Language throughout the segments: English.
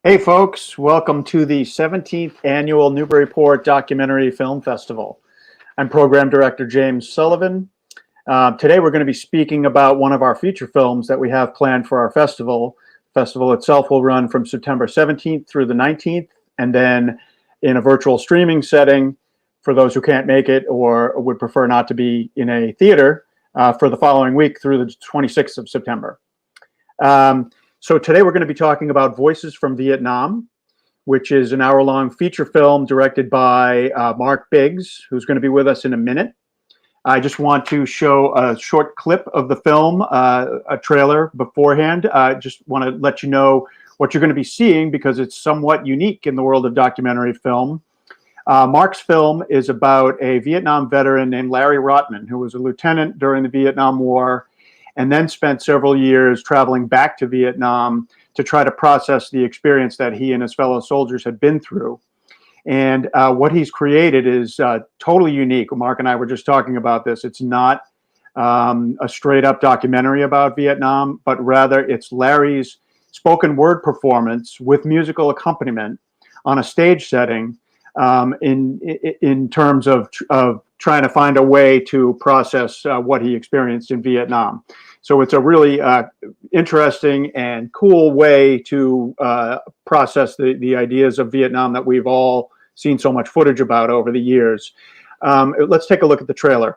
Hey folks, welcome to the 17th Annual Newburyport Documentary Film Festival. I'm Program Director James Sullivan. Today we're going to be speaking about one of our feature films that we have planned for our festival. The festival itself will run from September 17th through the 19th, and then in a virtual streaming setting for those who can't make it or would prefer not to be in a theater for the following week through the 26th of September. So today we're going to be talking about Voices from Vietnam, which is an hour-long feature film directed by Mark Biggs, who's going to be with us in a minute. I just want to show a short clip of the film, a trailer beforehand. I just want to let you know what you're going to be seeing because it's somewhat unique in the world of documentary film. Mark's film is about a Vietnam veteran named Larry Rottmann, who was a lieutenant during the Vietnam War and then spent several years traveling back to Vietnam to try to process the experience that he and his fellow soldiers had been through. And what he's created is totally unique. Mark and I were just talking about this. It's not a straight up documentary about Vietnam, but rather it's Larry's spoken word performance with musical accompaniment on a stage setting in terms of trying to find a way to process what he experienced in Vietnam. So it's a really interesting and cool way to process the ideas of Vietnam that we've all seen so much footage about over the years. Let's take a look at the trailer.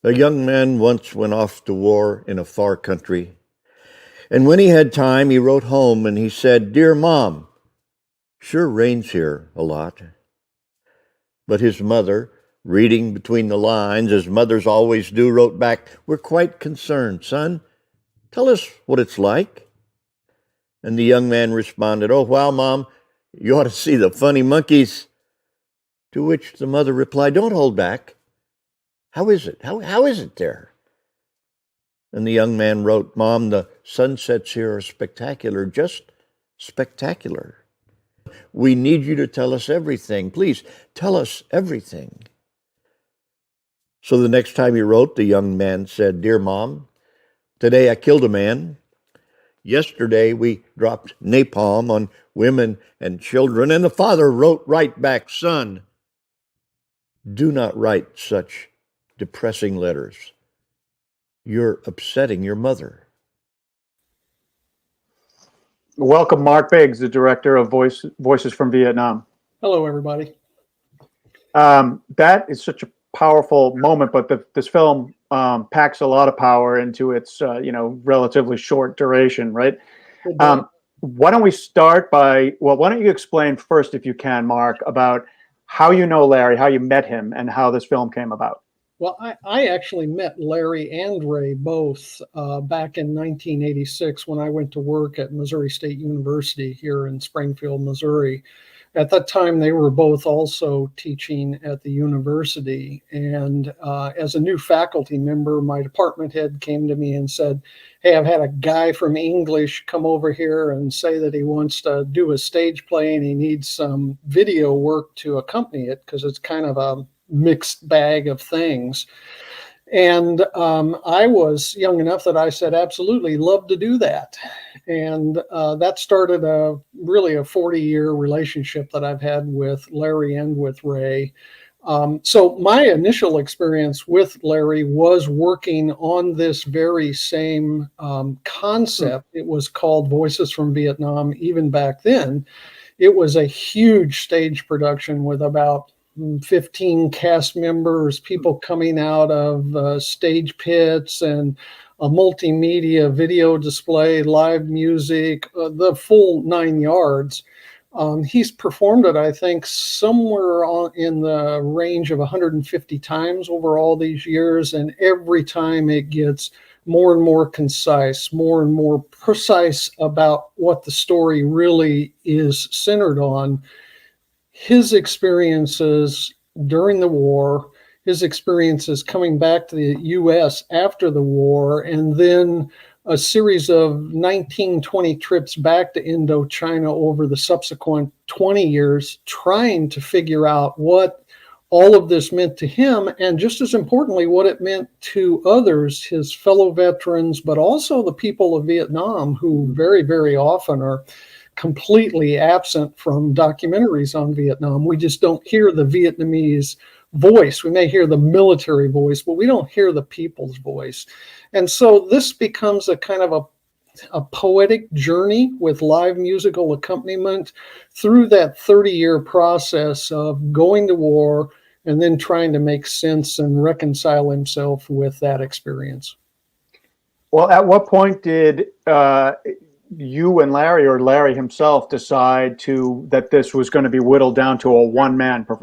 A young man once went off to war in a far country, and when he had time, he wrote home and he said, "Dear Mom, sure rains here a lot." But his mother, reading between the lines, as mothers always do, wrote back, "We're quite concerned, son. Tell us what it's like." And the young man responded, "Oh, wow, Mom, you ought to see the funny monkeys." To which the mother replied, "Don't hold back. How is it? How is it there?" And the young man wrote, "Mom, the sunsets here are spectacular, just spectacular. We need you to tell us everything. Please, tell us everything." So the next time he wrote, the young man said, "Dear Mom, today I killed a man. Yesterday we dropped napalm on women and children." And the father wrote right back, "Son, do not write such depressing letters. You're upsetting your mother." Welcome, Mark Biggs, the director of Voices from Vietnam. Hello, everybody. That is such a powerful moment, but this film packs a lot of power into its relatively short duration, right? Why don't we start by, why don't you explain first, if you can, Mark, about how you know Larry, how you met him, and how this film came about? Well, I actually met Larry and Ray both back in 1986 when I went to work at Missouri State University here in Springfield, Missouri. At that time, they were both also teaching at the university. And as a new faculty member, my department head came to me and said, "Hey, I've had a guy from English come over here and say that he wants to do a stage play and he needs some video work to accompany it because it's kind of a mixed bag of things." And I was young enough that I said, "Absolutely, love to do that." And that started really a 40-year relationship that I've had with Larry and with Ray. So my initial experience with Larry was working on this very same concept. It was called Voices from Vietnam. Even back then, it was a huge stage production with about 15 cast members, people coming out of stage pits and a multimedia video display, live music, the full 9 yards. He's performed it, I think, somewhere in the range of 150 times over all these years. And every time it gets more and more concise, more and more precise about what the story really is centered on. His experiences during the war, his experiences coming back to the U.S. after the war, and then a series of 19-20 trips back to Indochina over the subsequent 20 years, trying to figure out what all of this meant to him, and just as importantly, what it meant to others, his fellow veterans, but also the people of Vietnam, who very, very often are completely absent from documentaries on Vietnam. We just don't hear the Vietnamese voice. We may hear the military voice, but we don't hear the people's voice. And so this becomes a kind of a poetic journey with live musical accompaniment through that 30-year process of going to war and then trying to make sense and reconcile himself with that experience. Well, at what point did you and Larry, or Larry himself, decide that this was going to be whittled down to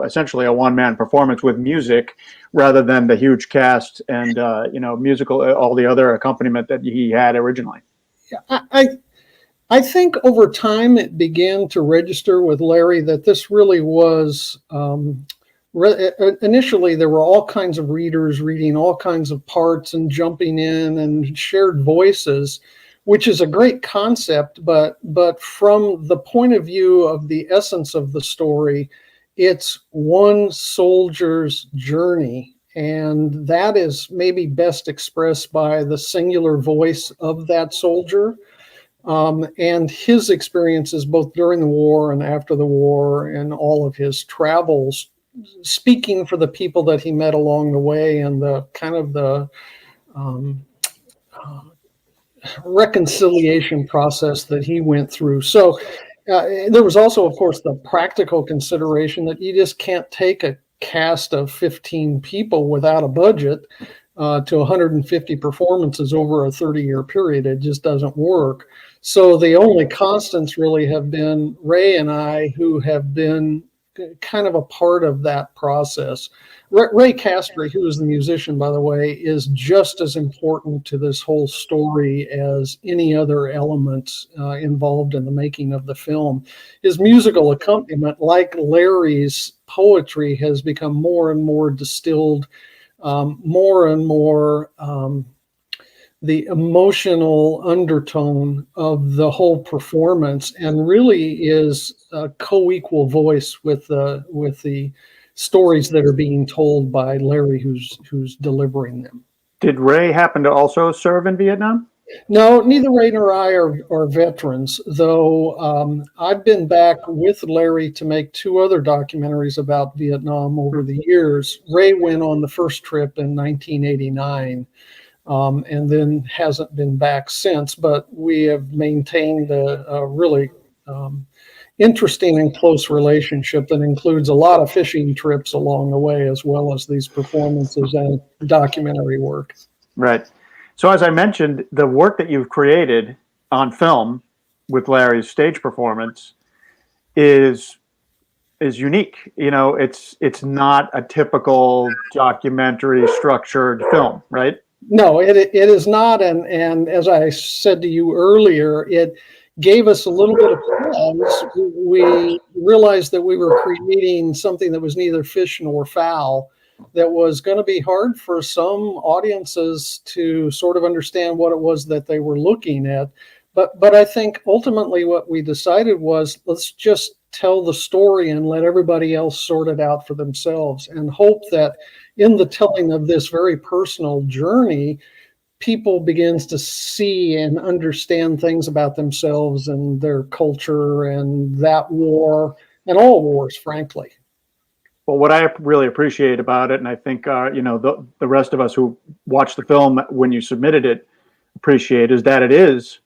essentially a one-man performance with music, rather than the huge cast and musical, all the other accompaniment that he had originally? I think over time it began to register with Larry that this really was, initially there were all kinds of readers reading all kinds of parts and jumping in and shared voices, which is a great concept, but from the point of view of the essence of the story, it's one soldier's journey. And that is maybe best expressed by the singular voice of that soldier, and his experiences both during the war and after the war, and all of his travels, speaking for the people that he met along the way, and the kind of the reconciliation process that he went through. So there was also, of course, the practical consideration that you just can't take a cast of 15 people without a budget to 150 performances over a 30-year period. It just doesn't work. So the only constants really have been Ray and I, who have been kind of a part of that process. Ray Castry, who is the musician, by the way, is just as important to this whole story as any other elements involved in the making of the film. His musical accompaniment, like Larry's poetry, has become more and more distilled, more and more the emotional undertone of the whole performance, and really is a co-equal voice with the stories that are being told by Larry, who's delivering them. Did Ray happen to also serve in Vietnam? No, neither Ray nor I are veterans, though I've been back with Larry to make two other documentaries about Vietnam over the years. Ray went on the first trip in 1989. And then hasn't been back since, but we have maintained a really interesting and close relationship that includes a lot of fishing trips along the way, as well as these performances and documentary work. Right. So as I mentioned, the work that you've created on film with Larry's stage performance is unique. It's not a typical documentary structured film, right? No, it is not. And as I said to you earlier, it gave us a little bit of pause. We realized that we were creating something that was neither fish nor fowl, that was going to be hard for some audiences to sort of understand what it was that they were looking at. But I think ultimately what we decided was, let's just tell the story and let everybody else sort it out for themselves, and hope that in the telling of this very personal journey, people begins to see and understand things about themselves and their culture and that war and all wars, frankly. Well, what I really appreciate about it, and I think the rest of us who watched the film when you submitted it appreciate, is that it is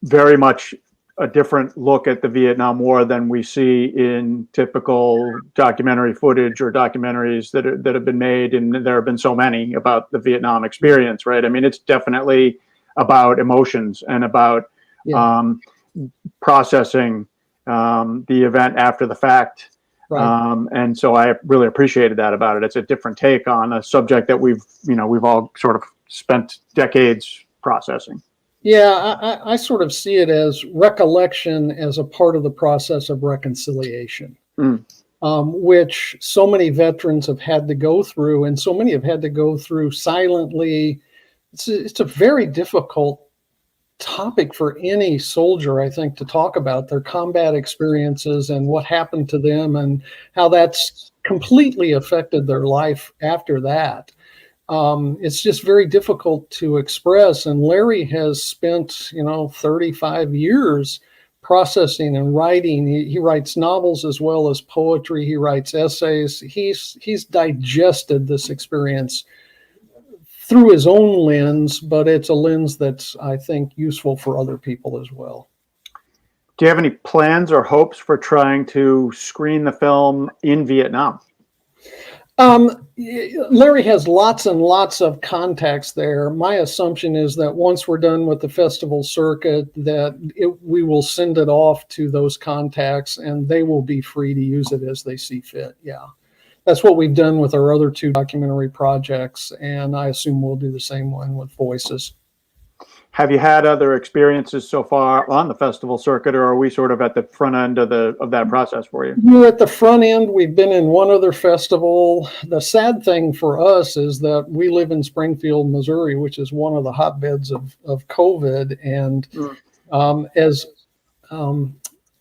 very much a different look at the Vietnam War than we see in typical documentary footage or documentaries that have been made, and there have been so many about the Vietnam experience, right? I mean, it's definitely about emotions and about processing the event after the fact. Right. And so I really appreciated that about it. It's a different take on a subject that we've all sort of spent decades processing. Yeah, I sort of see it as recollection as a part of the process of reconciliation, which so many veterans have had to go through, and so many have had to go through silently, it's a very difficult topic for any soldier, I think, to talk about their combat experiences and what happened to them and how that's completely affected their life after that. It's just very difficult to express. And Larry has spent, 35 years processing and writing. He writes novels as well as poetry. He writes essays. He's digested this experience through his own lens, but it's a lens that's, I think, useful for other people as well. Do you have any plans or hopes for trying to screen the film in Vietnam? Larry has lots and lots of contacts there. My assumption is that once we're done with the festival circuit, that we will send it off to those contacts and they will be free to use it as they see fit. Yeah. That's what we've done with our other 2 documentary projects, and I assume we'll do the same one with Voices. Have you had other experiences so far on the festival circuit, or are we sort of at the front end of that process for you? We're at the front end. We've been in one other festival. The sad thing for us is that we live in Springfield, Missouri, which is one of the hotbeds of COVID. And as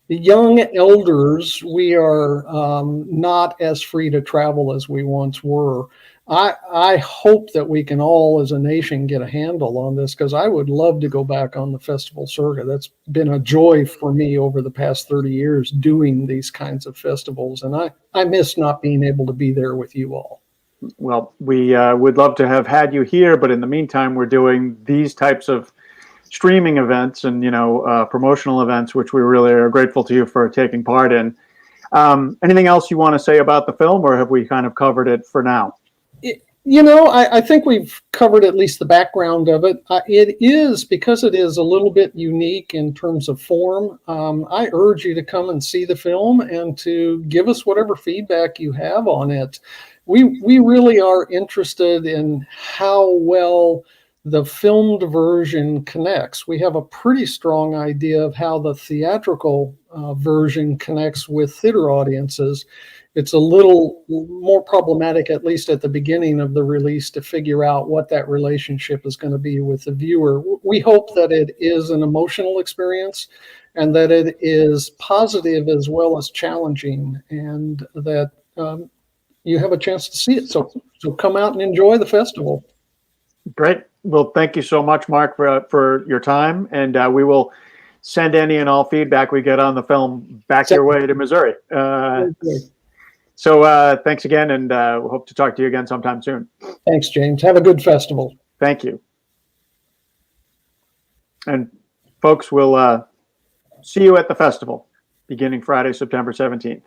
the young elders, we are not as free to travel as we once were. I hope that we can all as a nation get a handle on this, because I would love to go back on the festival circuit. That's been a joy for me over the past 30 years doing these kinds of festivals. And I miss not being able to be there with you all. Well, we would love to have had you here, but in the meantime, we're doing these types of streaming events and, promotional events, which we really are grateful to you for taking part in. Anything else you want to say about the film, or have we kind of covered it for now? I think we've covered at least the background of it. It is, because it is a little bit unique in terms of form, I urge you to come and see the film and to give us whatever feedback you have on it. We really are interested in how well the filmed version connects. We have a pretty strong idea of how the theatrical version connects with theater audiences. It's a little more problematic, at least at the beginning of the release, to figure out what that relationship is going to be with the viewer. We hope that it is an emotional experience and that it is positive as well as challenging, and that you have a chance to see it. So come out and enjoy the festival. Great. Well, thank you so much, Mark, for your time. And we will send any and all feedback we get on the film back your way to Missouri. So thanks again, and we'll hope to talk to you again sometime soon. Thanks, James. Have a good festival. Thank you. And folks, we'll see you at the festival beginning Friday, September 17th.